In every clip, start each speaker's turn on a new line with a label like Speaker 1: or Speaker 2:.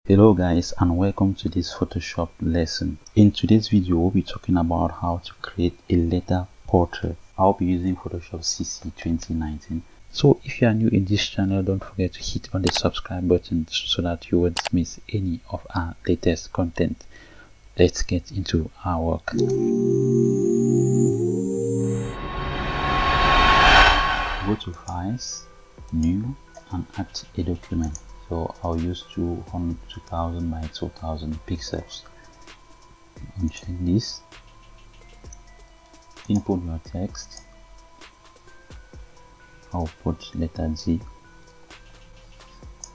Speaker 1: Hello guys, and welcome to this Photoshop lesson. In today's video we'll be talking about how to create a letter portrait. I'll be using Photoshop CC 2019. So if you are new in this channel, don't forget to hit on the subscribe button so that you won't miss any of our latest content. Let's get into our work. Go to Files, New, and add a document. So I'll use 2000 by 2000 pixels. Uncheck this. Input your text. I'll put letter Z.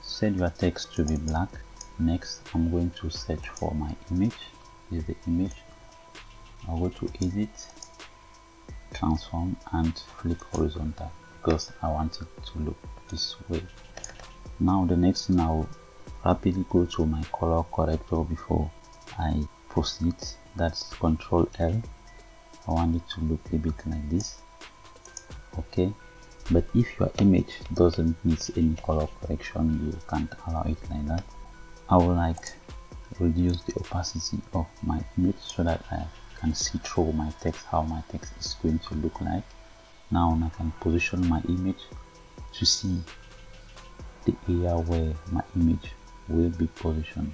Speaker 1: Set your text to be black. Next, I'm going to search for my image. This is the image. I'll go to Edit, Transform, and Flip Horizontal because I want it to look this way. Now the next thing, I'll rapidly go to my color corrector before I proceed. That's Ctrl L. I want it to look a bit like this. Okay, but if your image doesn't need any color correction, you can't allow it like that. I will reduce the opacity of my image so that I can see through my text, how my text is going to look like. Now I can position my image to see the area where my image will be positioned.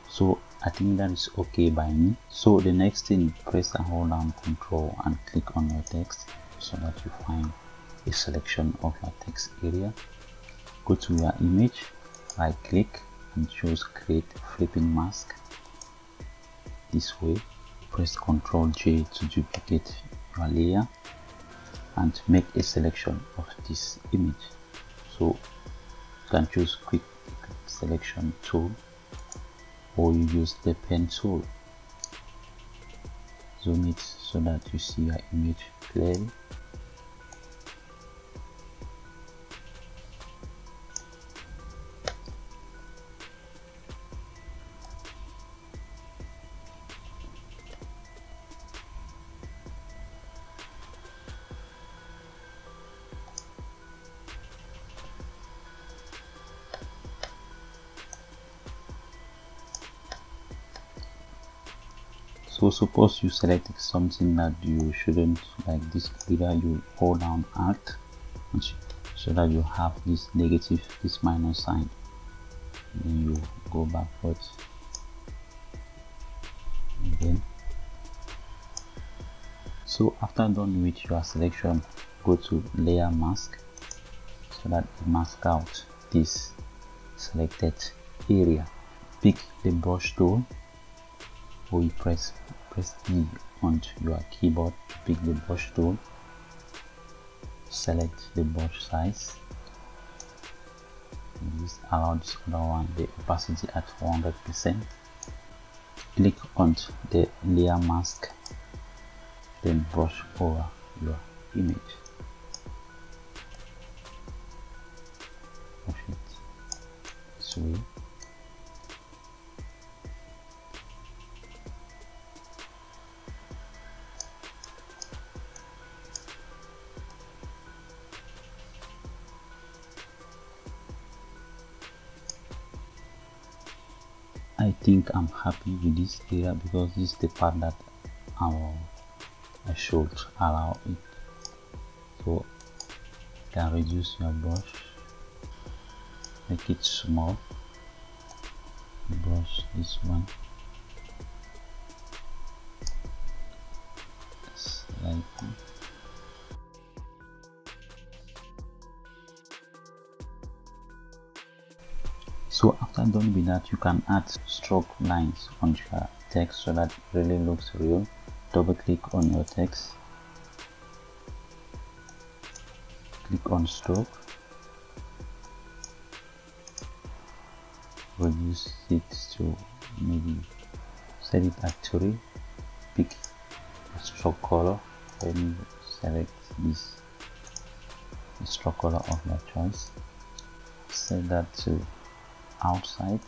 Speaker 1: So I think that is okay by me. So the next thing, press and hold down Ctrl and click on your text so that you find a selection of your text area. Go to your image, right click and choose create flipping mask. This way, press Ctrl J to duplicate your layer and make a selection of this image. So you can choose quick selection tool or you use the pen tool. Zoom it so that you see your image clearly. So suppose you select something that you shouldn't, like this area, you hold down Alt so that you have this negative, this minus sign. Then you go backwards again. So after done with your selection, go to layer mask so that it masks out this selected area. Pick the brush tool or you press D on your keyboard to pick the brush tool. Select the brush size. Just allow this other one the opacity at 100%. Click on the layer mask, then brush over your image. Push it this way. I think I'm happy with this area because this is the part that I should allow it. So you can reduce your brush, make it small. Brush this one, like that. So after done with that, you can add stroke lines on your text so that it really looks real. Double click on your text, click on stroke, reduce it to maybe set it at 3, pick a stroke color, then select this stroke color of your choice, set that to outside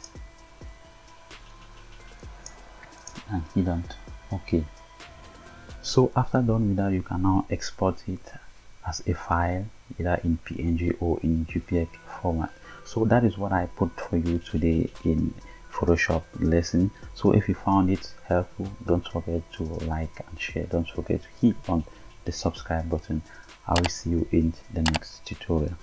Speaker 1: and hit on OK. So after done with that, you can now export it as a file either in PNG or in JPEG format. So that is what I put for you today in Photoshop lesson. So if you found it helpful, don't forget to like and share. Don't forget to hit on the subscribe button. I will see you in the next tutorial.